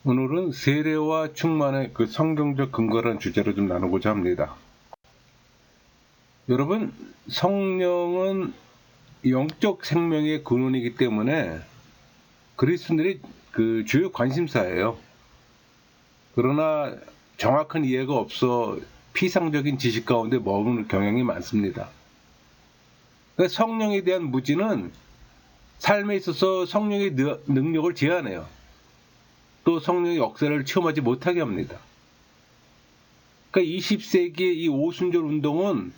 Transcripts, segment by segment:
오늘은 세례와 충만의 그 성경적 근거라는 주제로 좀 나누고자 합니다. 여러분, 성령은 영적 생명의 근원이기 때문에 그리스도인들의 그 주요 관심사예요. 그러나 정확한 이해가 없어 피상적인 지식 가운데 머무는 경향이 많습니다. 그러니까 성령에 대한 무지는 삶에 있어서 성령의 능력을 제한해요. 또 성령의 역사를 체험하지 못하게 합니다. 그러니까 20세기의 이 오순절 운동은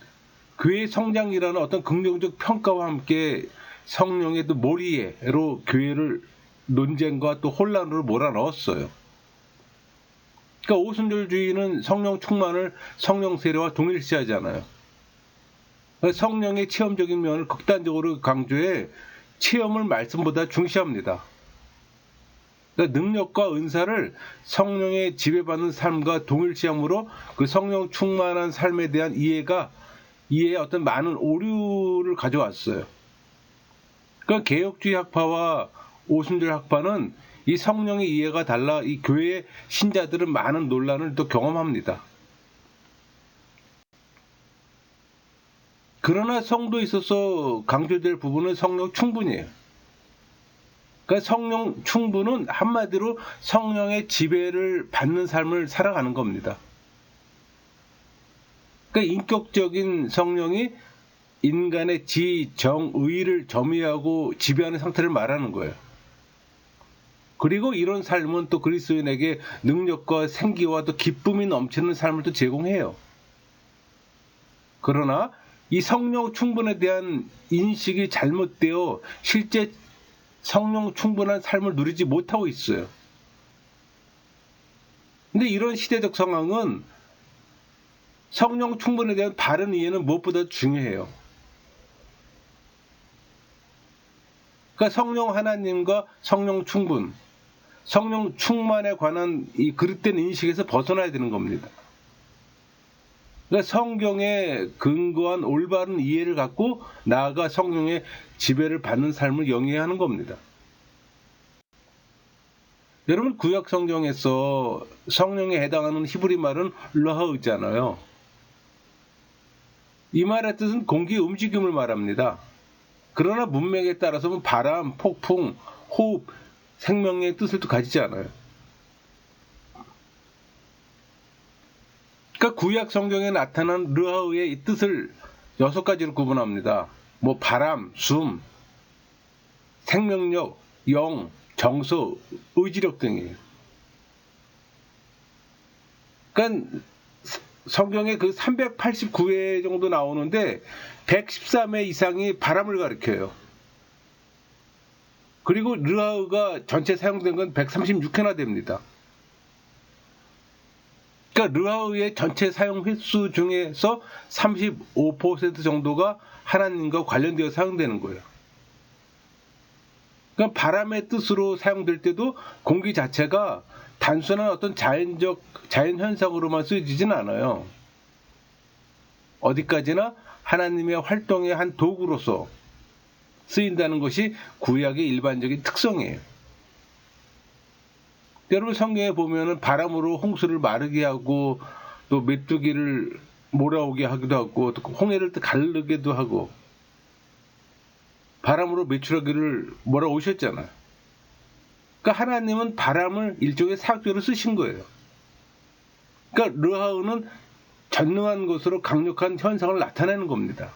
교회 성장이라는 어떤 긍정적 평가와 함께 성령의 또 몰이해로 교회를 논쟁과 또 혼란으로 몰아넣었어요. 그러니까 오순절주의는 성령 충만을 성령 세례와 동일시하잖아요. 그러니까 성령의 체험적인 면을 극단적으로 강조해 체험을 말씀보다 중시합니다. 그러니까 능력과 은사를 성령의 지배받는 삶과 동일시함으로 그 성령 충만한 삶에 대한 이해에 어떤 많은 오류를 가져왔어요. 그러니까 개혁주의 학파와 오순절 학파는 이 성령의 이해가 달라 이 교회의 신자들은 많은 논란을 또 경험합니다. 그러나 성도에 있어서 강조될 부분은 성령 충분이에요. 그러니까 성령 충분은 한마디로 성령의 지배를 받는 삶을 살아가는 겁니다. 그러니까 인격적인 성령이 인간의 지, 정, 의를 점유하고 지배하는 상태를 말하는 거예요. 그리고 이런 삶은 또 그리스도인에게 능력과 생기와 또 기쁨이 넘치는 삶을 또 제공해요. 그러나 이 성령 충분에 대한 인식이 잘못되어 실제 성령 충분한 삶을 누리지 못하고 있어요. 근데 이런 시대적 상황은 성령 충분에 대한 바른 이해는 무엇보다 중요해요. 그러니까 성령 하나님과 성령 충분, 성령 충만에 관한 이 그릇된 인식에서 벗어나야 되는 겁니다. 그러니까 성경에 근거한 올바른 이해를 갖고 나아가 성령의 지배를 받는 삶을 영위해야 하는 겁니다. 여러분, 구약 성경에서 성령에 해당하는 히브리 말은 르하우잖아요. 이 말의 뜻은 공기의 움직임을 말합니다. 그러나 문맥에 따라서는 바람, 폭풍, 호흡, 생명의 뜻을 또 가지지 않아요. 그러니까 구약 성경에 나타난 르하우의 이 뜻을 6가지로 구분합니다. 바람, 숨, 생명력, 영, 정서, 의지력 등이에요. 그러니까 성경에 그 389회 정도 나오는데 113회 이상이 바람을 가리켜요. 그리고 르하우가 전체 사용된 건 136회나 됩니다. 그러니까 르하우의 전체 사용 횟수 중에서 35% 정도가 하나님과 관련되어 사용되는 거예요. 그러니까 바람의 뜻으로 사용될 때도 공기 자체가 단순한 어떤 자연 현상으로만 쓰여지진 않아요. 어디까지나 하나님의 활동의 한 도구로서 쓰인다는 것이 구약의 일반적인 특성이에요. 여러분, 성경에 보면은 바람으로 홍수를 마르게 하고 또 메뚜기를 몰아오게 하기도 하고 또 홍해를 가르게도 하고 바람으로 메추라기를 몰아오셨잖아요. 그러니까 하나님은 바람을 일종의 사역자로 쓰신 거예요. 그러니까 르하우는 전능한 것으로 강력한 현상을 나타내는 겁니다.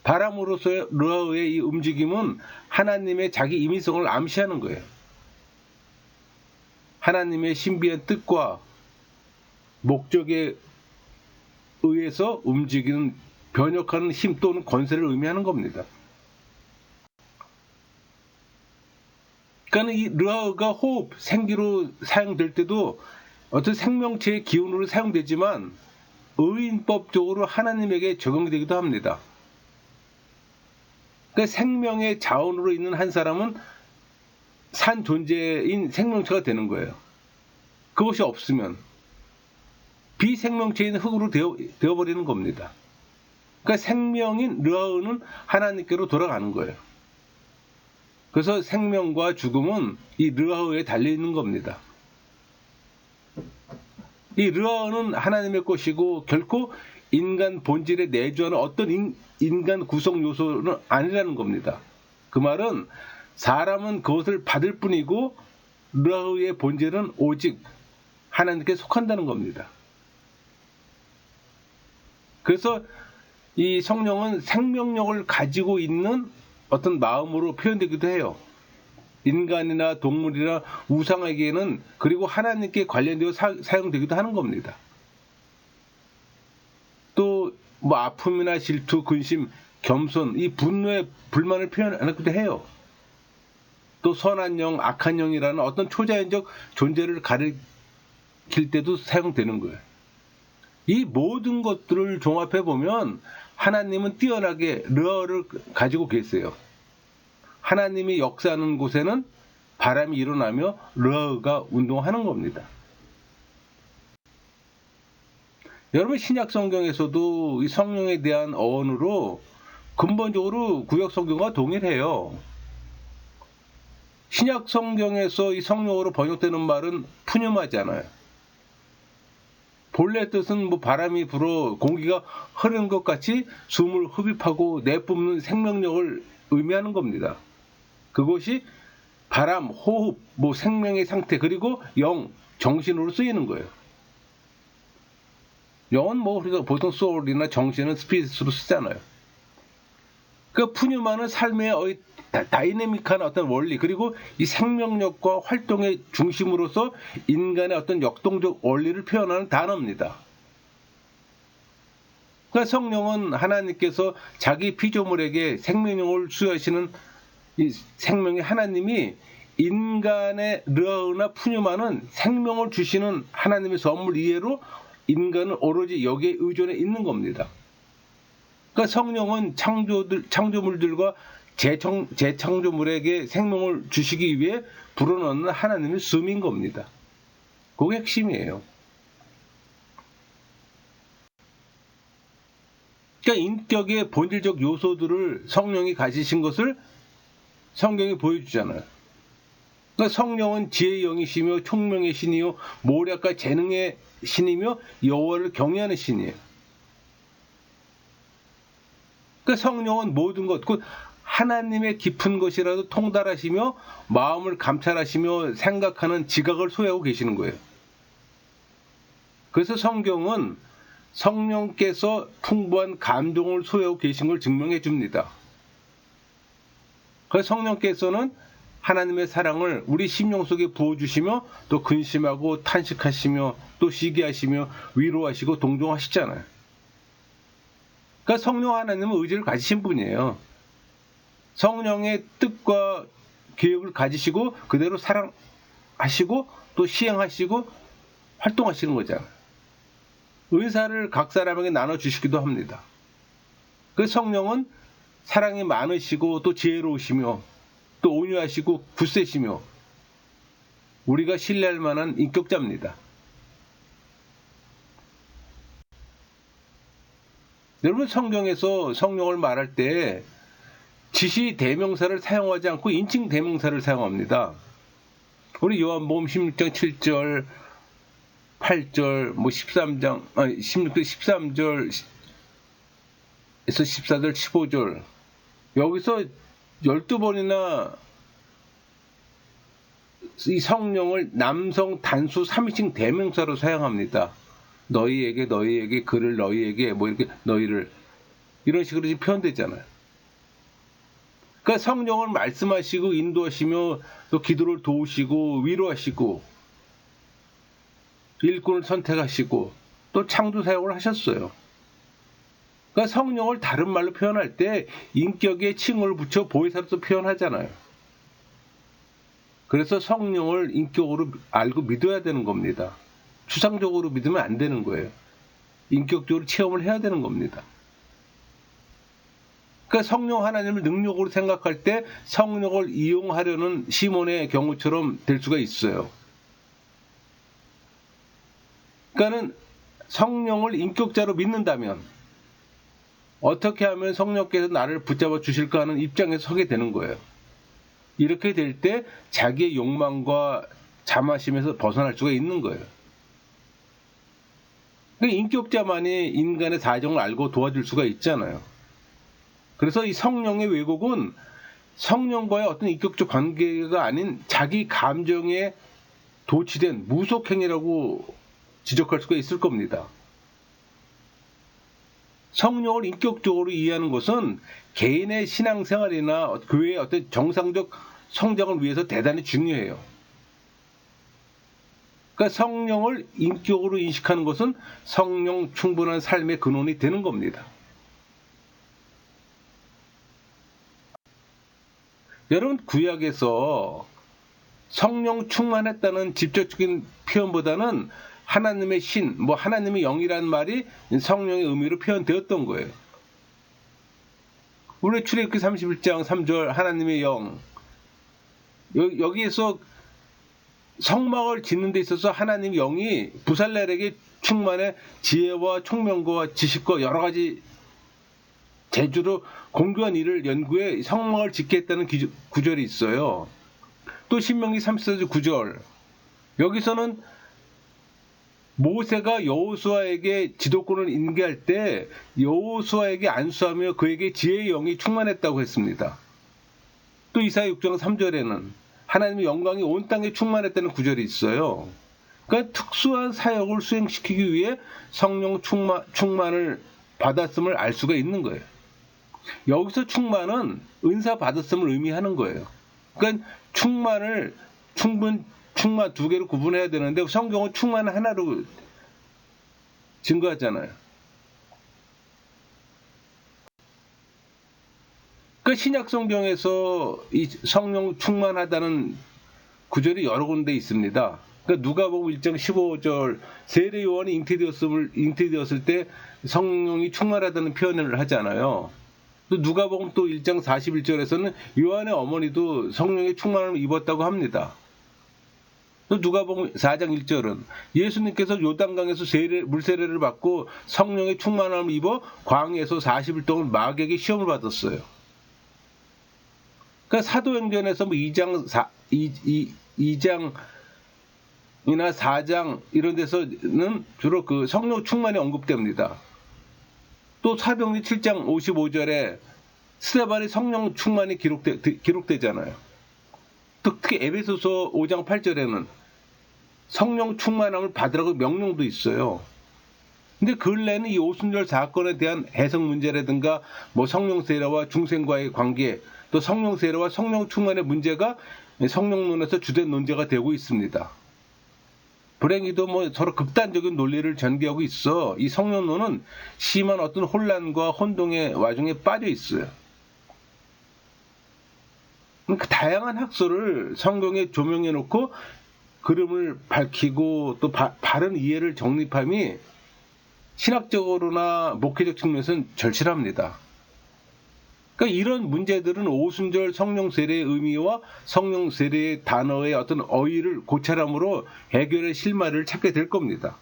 바람으로서의 르하우의 이 움직임은 하나님의 자기 임의성을 암시하는 거예요. 하나님의 신비한 뜻과 목적에 의해서 움직이는 변혁하는 힘 또는 권세를 의미하는 겁니다. 그러니까 이 르하우가 호흡, 생기로 사용될 때도 어떤 생명체의 기운으로 사용되지만 의인법적으로 하나님에게 적용되기도 합니다. 그러니까 생명의 자원으로 있는 한 사람은 산 존재인 생명체가 되는 거예요. 그것이 없으면 비생명체인 흙으로 되어버리는 겁니다. 그러니까 생명인 르하우는 하나님께로 돌아가는 거예요. 그래서 생명과 죽음은 이 르하우에 달려 있는 겁니다. 이 르하우는 하나님의 것이고 결코 인간 본질에 내주하는 어떤 인간 구성 요소는 아니라는 겁니다. 그 말은 사람은 그것을 받을 뿐이고 르하우의 본질은 오직 하나님께 속한다는 겁니다. 그래서 이 성령은 생명력을 가지고 있는 어떤 마음으로 표현되기도 해요. 인간이나 동물이나 우상에게는 그리고 하나님께 관련되어 사용되기도 하는 겁니다. 또 뭐 아픔이나 질투, 근심, 겸손, 이 분노의 불만을 표현하기도 해요. 또 선한 영, 악한 영이라는 어떤 초자연적 존재를 가리킬 때도 사용되는 거예요. 이 모든 것들을 종합해 보면 하나님은 뛰어나게 르하우를 가지고 계세요. 하나님이 역사하는 곳에는 바람이 일어나며 르하우가 운동하는 겁니다. 여러분 신약 성경에서도 이 성령에 대한 어원으로 근본적으로 구약 성경과 동일해요. 신약 성경에서 이 성령으로 번역되는 말은 푸뉴마잖아요. 본래 뜻은 뭐 바람이 불어 공기가 흐르는 것 같이 숨을 흡입하고 내뿜는 생명력을 의미하는 겁니다. 그것이 바람, 호흡, 뭐 생명의 상태 그리고 영, 정신으로 쓰이는 거예요. 영은 뭐 우리가 보통 소울이나 정신은 스피릿으로 쓰잖아요. 그 푸뉴마는 삶의 다이내믹한 어떤 원리 그리고 이 생명력과 활동의 중심으로서 인간의 어떤 역동적 원리를 표현하는 단어입니다. 그러니까 성령은 하나님께서 자기 피조물에게 생명력을 수여하시는 이 생명의 하나님이 인간의 르하우나 푸뉴마는 생명을 주시는 하나님의 선물 이해로 인간은 오로지 여기에 의존해 있는 겁니다. 그러니까 성령은 창조물들과 재창조물에게 생명을 주시기 위해 불어넣는 하나님의 씀인 겁니다. 그게 핵심이에요. 그러니까 인격의 본질적 요소들을 성령이 가지신 것을 성경이 보여주잖아요. 그러니까 성령은 지혜의 영이시며 총명의 신이요 모략과 재능의 신이며 여호와를 경외하는 신이에요. 그러니까 성령은 모든 것, 곧 하나님의 깊은 것이라도 통달하시며 마음을 감찰하시며 생각하는 지각을 소유하고 계시는 거예요. 그래서 성경은 성령께서 풍부한 감동을 소유하고 계신 걸 증명해 줍니다. 그래서 성령께서는 하나님의 사랑을 우리 심령 속에 부어주시며 또 근심하고 탄식하시며 또 시기하시며 위로하시고 동정하시잖아요. 그러니까 성령 하나님은 의지를 가지신 분이에요. 성령의 뜻과 계획을 가지시고 그대로 사랑하시고 또 시행하시고 활동하시는 거잖아요. 은사를 각 사람에게 나눠주시기도 합니다. 그 성령은 사랑이 많으시고 또 지혜로우시며 또 온유하시고 굳세시며 우리가 신뢰할 만한 인격자입니다. 여러분 성경에서 성령을 말할 때 지시 대명사를 사용하지 않고 인칭 대명사를 사용합니다. 우리 요한복음 16장 7절, 8절, 뭐 13장, 13절에서 14절, 15절 여기서 12번이나 이 성령을 남성 단수 3인칭 대명사로 사용합니다. 너희에게, 그를 너희에게, 뭐 이렇게 너희를 이런 식으로 지금 표현되잖아요. 그러니까 성령을 말씀하시고 인도하시며 또 기도를 도우시고 위로하시고 일꾼을 선택하시고 또 창조 사역을 하셨어요. 그러니까 성령을 다른 말로 표현할 때 인격에 칭호를 붙여 보혜사로서 표현하잖아요. 그래서 성령을 인격으로 알고 믿어야 되는 겁니다. 추상적으로 믿으면 안 되는 거예요. 인격적으로 체험을 해야 되는 겁니다. 그러니까 성령 하나님을 능력으로 생각할 때 성령을 이용하려는 시몬의 경우처럼 될 수가 있어요. 그러니까는 성령을 인격자로 믿는다면 어떻게 하면 성령께서 나를 붙잡아 주실까 하는 입장에서 서게 되는 거예요. 이렇게 될 때 자기의 욕망과 자만심에서 벗어날 수가 있는 거예요. 그러니까 인격자만이 인간의 사정을 알고 도와줄 수가 있잖아요. 그래서 이 성령의 왜곡은 성령과의 어떤 인격적 관계가 아닌 자기 감정에 도취된 무속행위라고 지적할 수가 있을 겁니다. 성령을 인격적으로 이해하는 것은 개인의 신앙생활이나 교회의 어떤 정상적 성장을 위해서 대단히 중요해요. 그러니까 성령을 인격으로 인식하는 것은 성령 충분한 삶의 근원이 되는 겁니다. 여러분, 구약에서 성령 충만했다는 직접적인 표현보다는 하나님의 신, 하나님의 영이라는 말이 성령의 의미로 표현되었던 거예요. 우리 출애굽기 31장 3절 하나님의 영, 여기에서 성막을 짓는 데 있어서 하나님의 영이 부살렐에게 충만해 지혜와 총명과 지식과 여러 가지 재주로 공교한 일을 연구해 성막을 짓게 했다는 구절이 있어요. 또 신명기 34절 9절, 여기서는 모세가 여호수아에게 지도권을 인계할 때 여호수아에게 안수하며 그에게 지혜의 영이 충만했다고 했습니다. 또 이사야 6장 3절에는 하나님의 영광이 온 땅에 충만했다는 구절이 있어요. 그러니까 특수한 사역을 수행시키기 위해 성령 충만을 받았음을 알 수가 있는 거예요. 여기서 충만은 은사 받았음을 의미하는 거예요. 그러니까 충만 두 개로 구분해야 되는데 성경은 충만 하나로 증거하잖아요. 그 신약 성경에서 이 성령 충만하다는 구절이 여러 군데 있습니다. 그러니까 누가복음 1장 15절 세례 요한이 잉태되었을 때 성령이 충만하다는 표현을 하잖아요. 또 누가복음 또 1장 41절에서는 요한의 어머니도 성령의 충만함을 입었다고 합니다. 또 누가복음 4장 1절은 예수님께서 요단강에서 물세례를 받고 성령의 충만함을 입어 광야에서 40일 동안 마귀에게 시험을 받았어요. 그러니까 사도행전에서 2장이나 4장 이런 데서는 주로 그 성령 충만이 언급됩니다. 또 사도행전 7장 55절에 스데반의 성령 충만이 기록되잖아요. 특히 에베소서 5장 8절에는 성령 충만함을 받으라고 명령도 있어요. 근데 근래는 이 오순절 사건에 대한 해석 문제라든가 성령 세례와 중생과의 관계, 또 성령 세례와 성령 충만의 문제가 성령론에서 주된 논제가 되고 있습니다. 불행히도 서로 극단적인 논리를 전개하고 있어 이 성령론은 심한 어떤 혼란과 혼동의 와중에 빠져 있어요. 그 다양한 학설을 성경에 조명해 놓고 그름을 밝히고 또 바른 이해를 정립함이 신학적으로나 목회적 측면에서는 절실합니다. 그러니까 이런 문제들은 오순절 성령 세례의 의미와 성령 세례의 단어의 어떤 어휘를 고찰함으로 해결의 실마리를 찾게 될 겁니다.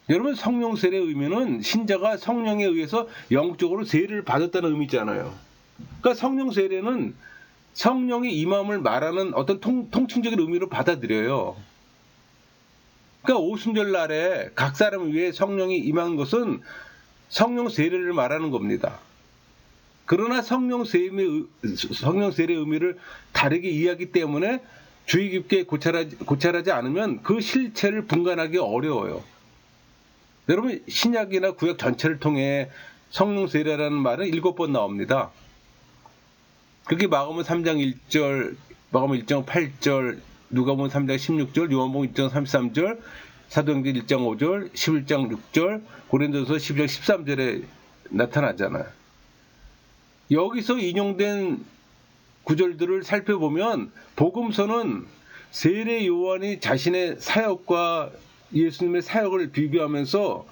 여러분, 성령 세례의 의미는 신자가 성령에 의해서 영적으로 세례를 받았다는 의미잖아요. 그러니까 성령 세례는 성령의 임함을 말하는 어떤 통칭적인 의미로 받아들여요. 그러니까 오순절 날에 각 사람을 위해 성령이 임한 것은 성령 세례를 말하는 겁니다. 그러나 성령 세례의 의미를 다르게 이해하기 때문에 주의 깊게 고찰하지 않으면 그 실체를 분간하기 어려워요. 여러분, 신약이나 구약 전체를 통해 성령 세례라는 말은 7번 나옵니다. 그게 마가복음 3장 1절, 마가복음 1장 8절, 누가복음 3장 16절, 요한복음 1장 33절, 사도행전 1장 5절, 11장 6절, 고린도서 12장 13절에 나타나잖아요. 여기서 인용된 구절들을 살펴보면 복음서는 세례 요한이 자신의 사역과 예수님의 사역을 비교하면서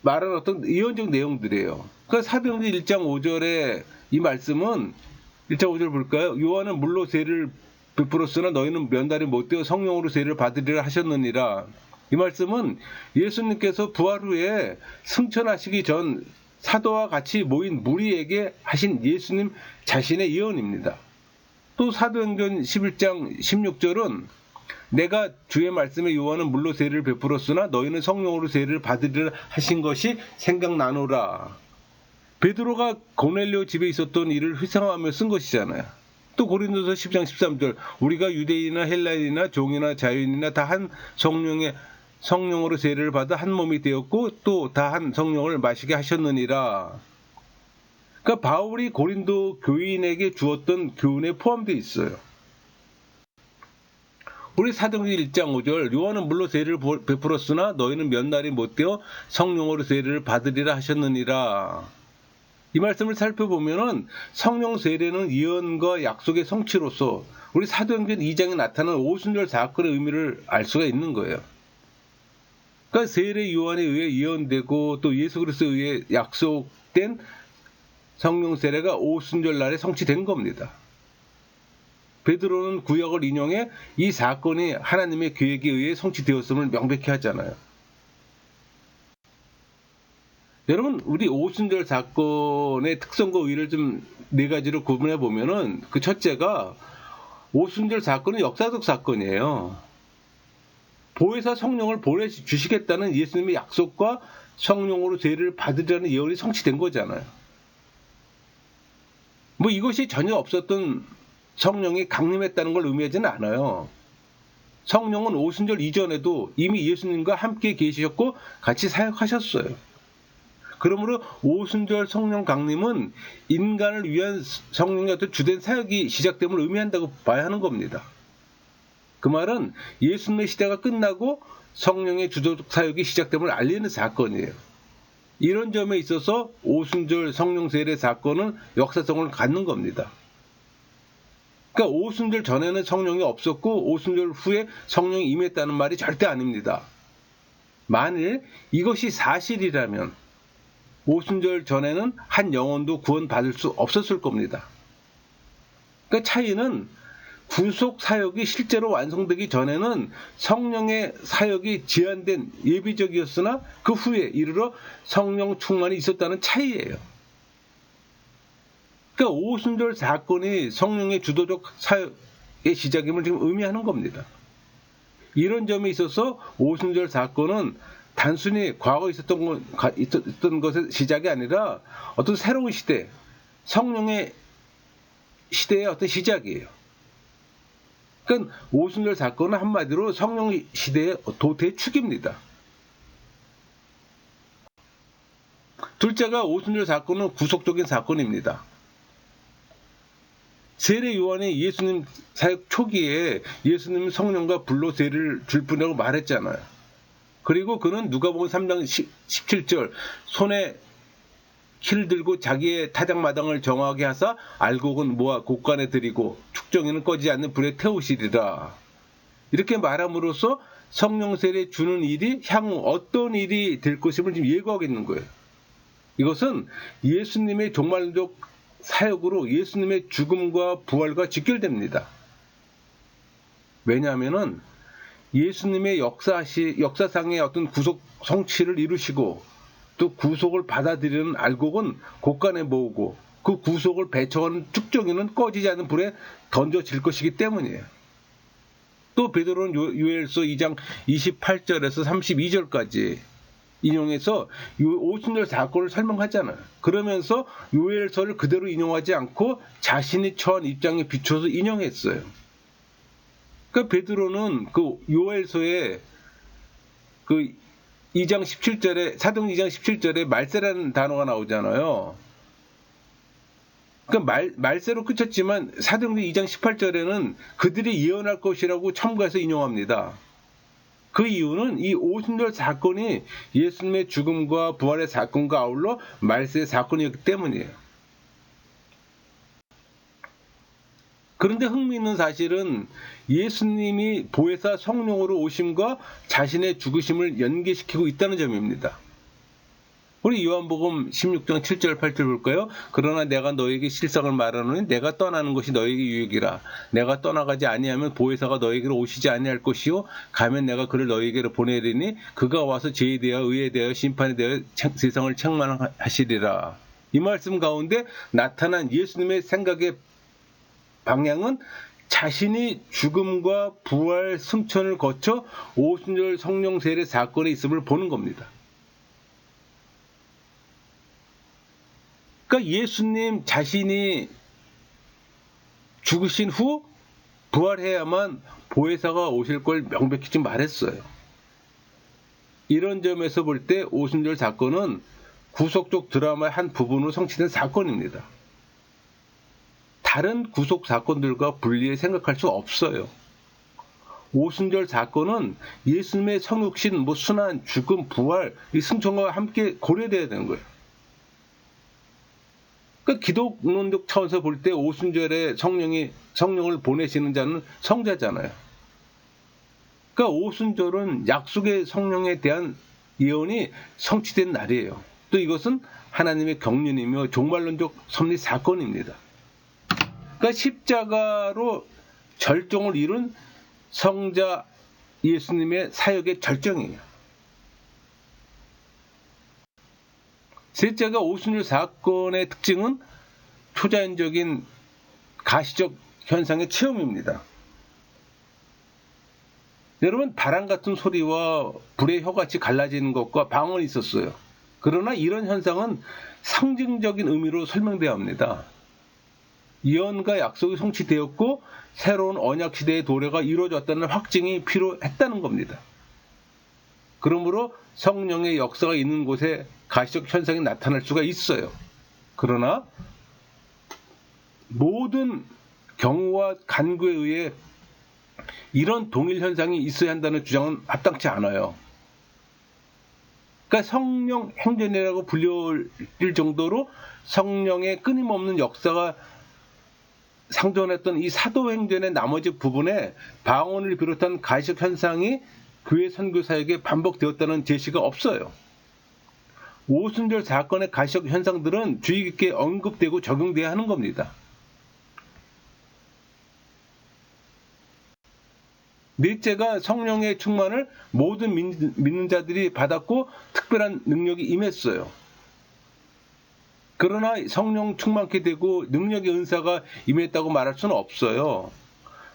말하는 어떤 예언적 내용들이에요. 그러니까 사도행전 1장 5절에 이 말씀은 1장 5절 볼까요? 요한은 물로 세례를 베풀었으나 너희는 면달이 못되어 성령으로 세례를 받으리라 하셨느니라. 이 말씀은 예수님께서 부활 후에 승천하시기 전 사도와 같이 모인 무리에게 하신 예수님 자신의 예언입니다. 또 사도행전 11장 16절은 내가 주의 말씀에 요한은 물로 세례를 베풀었으나 너희는 성령으로 세례를 받으리라 하신 것이 생각나노라. 베드로가 고넬료 집에 있었던 일을 회상하며 쓴 것이잖아요. 또 고린도서 10장 13절 우리가 유대인이나 헬라인이나 종이나 자유인이나 다 한 성령으로 세례를 받아 한 몸이 되었고 또 다 한 성령을 마시게 하셨느니라. 그러니까 바울이 고린도 교인에게 주었던 교훈에 포함되어 있어요. 우리 사도행전 1장 5절 요한은 물로 세례를 베풀었으나 너희는 몇 날이 못되어 성령으로 세례를 받으리라 하셨느니라. 이 말씀을 살펴보면은 성령 세례는 예언과 약속의 성취로서 우리 사도행전 2장에 나타난 오순절 사건의 의미를 알 수가 있는 거예요. 그러니까 세례 요한에 의해 예언되고 또 예수 그리스도에 의해 약속된 성령 세례가 오순절 날에 성취된 겁니다. 베드로는 구약을 인용해 이 사건이 하나님의 계획에 의해 성취되었음을 명백히 하잖아요. 여러분, 우리 오순절 사건의 특성과 의의를 좀 네 가지로 구분해 보면은 그 첫째가 오순절 사건은 역사적 사건이에요. 보혜사 성령을 보내주시겠다는 예수님의 약속과 성령으로 세례를 받으려는 예언이 성취된 거잖아요. 뭐 이것이 전혀 없었던 성령이 강림했다는 걸 의미하지는 않아요. 성령은 오순절 이전에도 이미 예수님과 함께 계시셨고 같이 사역하셨어요. 그러므로 오순절 성령 강림은 인간을 위한 성령의 어떤 주된 사역이 시작됨을 의미한다고 봐야 하는 겁니다. 그 말은 예수님의 시대가 끝나고 성령의 주도적 사역이 시작됨을 알리는 사건이에요. 이런 점에 있어서 오순절 성령 세례 사건은 역사성을 갖는 겁니다. 그러니까 오순절 전에는 성령이 없었고 오순절 후에 성령이 임했다는 말이 절대 아닙니다. 만일 이것이 사실이라면 오순절 전에는 한 영혼도 구원받을 수 없었을 겁니다. 그러니까 차이는 구속 사역이 실제로 완성되기 전에는 성령의 사역이 제한된 예비적이었으나 그 후에 이르러 성령 충만이 있었다는 차이예요. 그러니까 오순절 사건이 성령의 주도적 사역의 시작임을 지금 의미하는 겁니다. 이런 점에 있어서 오순절 사건은 단순히 과거에 있었던 것의 시작이 아니라 어떤 새로운 시대, 성령의 시대의 어떤 시작이에요. 그러니까 오순절 사건은 한마디로 성령 시대의 도태의 축입니다. 둘째가 오순절 사건은 구속적인 사건입니다. 세례 요한이 예수님 사역 초기에 예수님 성령과 불로 세례를 줄 뿐이라고 말했잖아요. 그리고 그는 누가복음 3장 17절 손에 키를 들고 자기의 타작마당을 정하게 하사 알곡은 모아 곳간에 들이고 축정이는 꺼지지 않는 불에 태우시리라. 이렇게 말함으로써 성령 세례 주는 일이 향후 어떤 일이 될 것임을 지금 예고하고 있는 거예요. 이것은 예수님의 종말적 사역으로 예수님의 죽음과 부활과 직결됩니다. 왜냐하면은 예수님의 역사상의 어떤 구속 성취를 이루시고 또 구속을 받아들이는 알곡은 곳간에 모으고 그 구속을 배척하는 축정이는 꺼지지 않는 불에 던져질 것이기 때문이에요. 또 베드로는 요엘서 2장 28절에서 32절까지 인용해서 오순절 사건을 설명하잖아요. 그러면서 요엘서를 그대로 인용하지 않고 자신이 처한 입장에 비춰서 인용했어요. 그러니까 베드로는 그 요엘서에 그 2장 17절에 사도행 2장 17절에 말세라는 단어가 나오잖아요. 그러니까 말세로 그쳤지만 사도행전 2장 18절에는 그들이 예언할 것이라고 첨가해서 인용합니다. 그 이유는 이 오순절 사건이 예수님의 죽음과 부활의 사건과 아울러 말세의 사건이었기 때문이에요. 그런데 흥미있는 사실은 예수님이 보혜사 성령으로 오심과 자신의 죽으심을 연계시키고 있다는 점입니다. 우리 요한복음 16장 7절 8절 볼까요? 그러나 내가 너에게 실상을 말하노니 내가 떠나는 것이 너에게 유익이라. 내가 떠나가지 아니하면 보혜사가 너에게로 오시지 아니할 것이요 가면 내가 그를 너에게로 보내리니 그가 와서 죄에 대하여 의에 대하여 심판에 대하여 세상을 책망하시리라. 이 말씀 가운데 나타난 예수님의 생각의 방향은 자신이 죽음과 부활, 승천을 거쳐 오순절 성령 세례 사건에 있음을 보는 겁니다. 그러니까 예수님 자신이 죽으신 후 부활해야만 보혜사가 오실 걸 명백히 좀 말했어요. 이런 점에서 볼 때 오순절 사건은 구속적 드라마의 한 부분으로 성취된 사건입니다. 다른 구속 사건들과 분리해 생각할 수 없어요. 오순절 사건은 예수님의 성육신, 순환, 죽음, 부활, 이 승천과 함께 고려돼야 되는 거예요. 그러니까 기독론적 차원에서 볼 때 오순절에 성령을 보내시는 자는 성자잖아요. 그러니까 오순절은 약속의 성령에 대한 예언이 성취된 날이에요. 또 이것은 하나님의 경륜이며 종말론적 섭리 사건입니다. 그러니까 십자가로 절정을 이룬 성자 예수님의 사역의 절정이에요. 셋째가 오순절 사건의 특징은 초자연적인 가시적 현상의 체험입니다. 여러분, 바람 같은 소리와 불의 혀같이 갈라지는 것과 방언이 있었어요. 그러나 이런 현상은 상징적인 의미로 설명되어야 합니다. 예언과 약속이 성취되었고 새로운 언약시대의 도래가 이루어졌다는 확증이 필요했다는 겁니다. 그러므로 성령의 역사가 있는 곳에 가시적 현상이 나타날 수가 있어요. 그러나 모든 경우와 간구에 의해 이런 동일 현상이 있어야 한다는 주장은 합당치 않아요. 그러니까 성령 행전이라고 불릴 정도로 성령의 끊임없는 역사가 상존했던 이 사도행전의 나머지 부분에 방언을 비롯한 가시적 현상이 교회 선교 사역에 반복되었다는 제시가 없어요. 오순절 사건의 가시적 현상들은 주의 깊게 언급되고 적용돼야 하는 겁니다. 넷째가 성령의 충만을 모든 믿는 자들이 받았고 특별한 능력이 임했어요. 그러나 성령 충만케 되고 능력의 은사가 임했다고 말할 수는 없어요.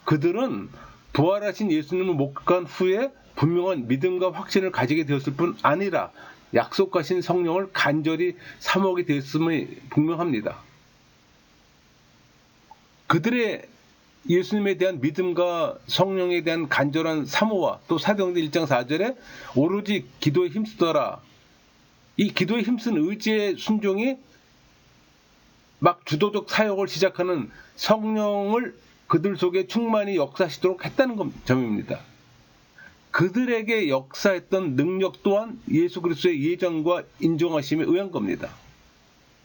그들은 부활하신 예수님을 목격한 후에 분명한 믿음과 확신을 가지게 되었을 뿐 아니라 약속하신 성령을 간절히 사모하게 되었음이 분명합니다. 그들의 예수님에 대한 믿음과 성령에 대한 간절한 사모와 또 사도행전 1장 4절에 오로지 기도에 힘쓰더라. 이 기도에 힘쓴 의지의 순종이 막 주도적 사역을 시작하는 성령을 그들 속에 충만히 역사하시도록 했다는 점입니다. 그들에게 역사했던 능력 또한 예수 그리스도의 예정과 인정하심에 의한 겁니다.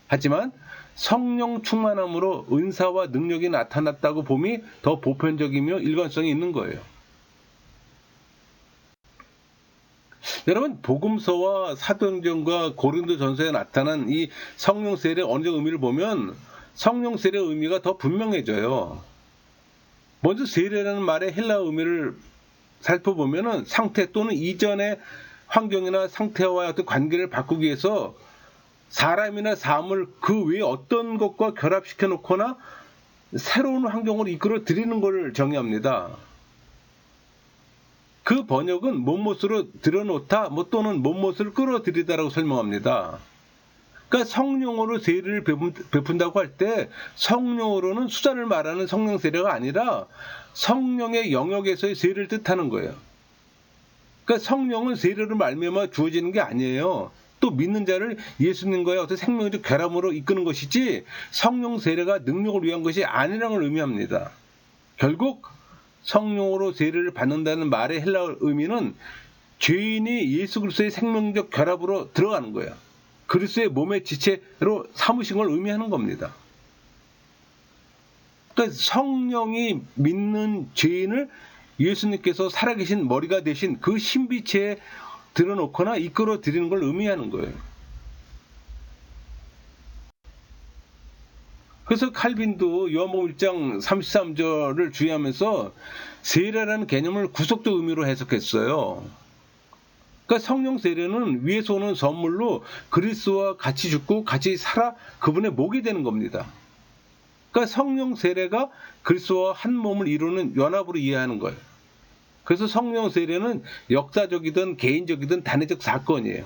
하지만 성령 충만함으로 은사와 능력이 나타났다고 봄이 더 보편적이며 일관성이 있는 거예요. 여러분, 복음서와 사도행전과 고린도전서에 나타난 이 성령 세례의 언어적 의미를 보면 성령 세례의 의미가 더 분명해져요. 먼저 세례라는 말의 헬라어 의미를 살펴보면 상태 또는 이전의 환경이나 상태와의 어떤 관계를 바꾸기 위해서 사람이나 사물 그 외에 어떤 것과 결합시켜 놓거나 새로운 환경으로 이끌어 들이는 것을 정의합니다. 그 번역은 못못으로 들여놓다 또는 못못을 끌어들이다라고 설명합니다. 그러니까 성령으로 세례를 베푼다고 할 때 성령으로는 수단을 말하는 성령 세례가 아니라 성령의 영역에서의 세례를 뜻하는 거예요. 그러니까 성령은 세례로 말미암아 주어지는 게 아니에요. 또 믿는 자를 예수님과의 어떤 생명적 결함으로 이끄는 것이지 성령 세례가 능력을 위한 것이 아니라는 걸 의미합니다. 결국 성령으로 세례를 받는다는 말의 헬라어 의미는 죄인이 예수 그리스도의 생명적 결합으로 들어가는 거예요. 그리스도의 몸의 지체로 삼으신 걸 의미하는 겁니다. 그러니까 성령이 믿는 죄인을 예수님께서 살아계신 머리가 되신 그 신비체에 들어놓거나 이끌어 드리는 걸 의미하는 거예요. 그래서 칼빈도 요한복음 1장 33절을 주의하면서 세례라는 개념을 구속적 의미로 해석했어요. 그러니까 성령 세례는 위에서 오는 선물로 그리스도와 같이 죽고 같이 살아 그분의 목이 되는 겁니다. 그러니까 성령 세례가 그리스도와 한 몸을 이루는 연합으로 이해하는 거예요. 그래서 성령 세례는 역사적이든 개인적이든 단회적 사건이에요.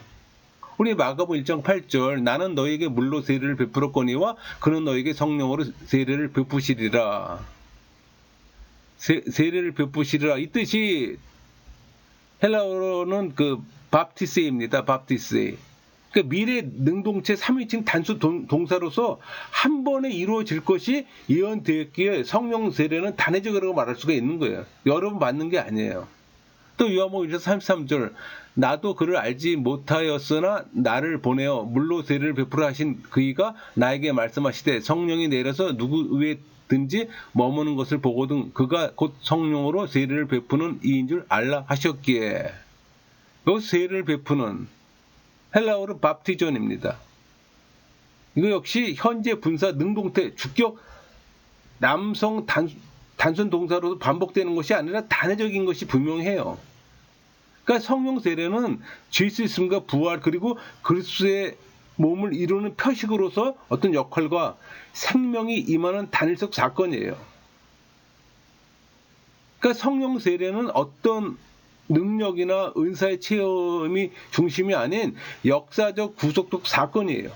우리 마가복음 1장 8절 나는 너에게 물로 세례를 베풀었거니와 그는 너에게 성령으로 세례를 베푸시리라. 세례를 베푸시리라. 이 뜻이 헬라어로는 밥티세입니다. 밥티세. 그러니까 미래 능동체 3인칭 단수 동사로서 한 번에 이루어질 것이 예언되었기에 성령 세례는 단회적이라고 말할 수가 있는 거예요. 여러 번 받는 게 아니에요. 또 요한복음 1장 33절 나도 그를 알지 못하였으나 나를 보내어 물로 세례를 베풀어 하신 그이가 나에게 말씀하시되 성령이 내려서 누구 위에든지 머무는 것을 보거든 그가 곧 성령으로 세례를 베푸는 이인 줄 알라 하셨기에 여기서 세례를 베푸는 헬라어로 밥티존입니다. 이거 역시 현재 분사 능동태 주격 남성 단순 동사로도 반복되는 것이 아니라 단회적인 것이 분명해요. 그러니까 성령 세례는 죄수 있음과 부활 그리고 그리스도의 몸을 이루는 표식으로서 어떤 역할과 생명이 임하는 단일적 사건이에요. 그러니까 성령 세례는 어떤 능력이나 은사의 체험이 중심이 아닌 역사적 구속적 사건이에요.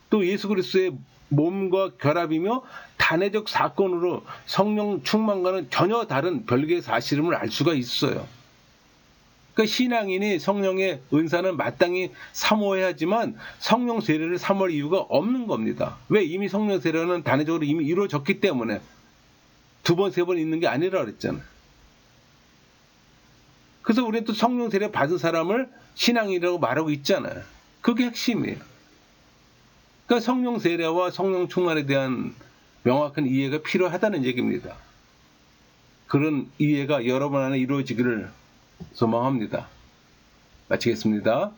또 예수 그리스도의 몸과 결합이며 단회적 사건으로 성령 충만과는 전혀 다른 별개의 사실임을 알 수가 있어요. 그러니까 신앙인이 성령의 은사는 마땅히 사모해야지만 성령 세례를 사모할 이유가 없는 겁니다. 왜? 이미 성령 세례는 단회적으로 이미 이루어졌기 때문에 두 번, 세 번 있는 게 아니라 그랬잖아요. 그래서 우리는 또 성령 세례 받은 사람을 신앙인이라고 말하고 있잖아요. 그게 핵심이에요. 그러니까 성령 세례와 성령 충만에 대한 명확한 이해가 필요하다는 얘기입니다. 그런 이해가 여러분 안에 이루어지기를 소망합니다. 마치겠습니다.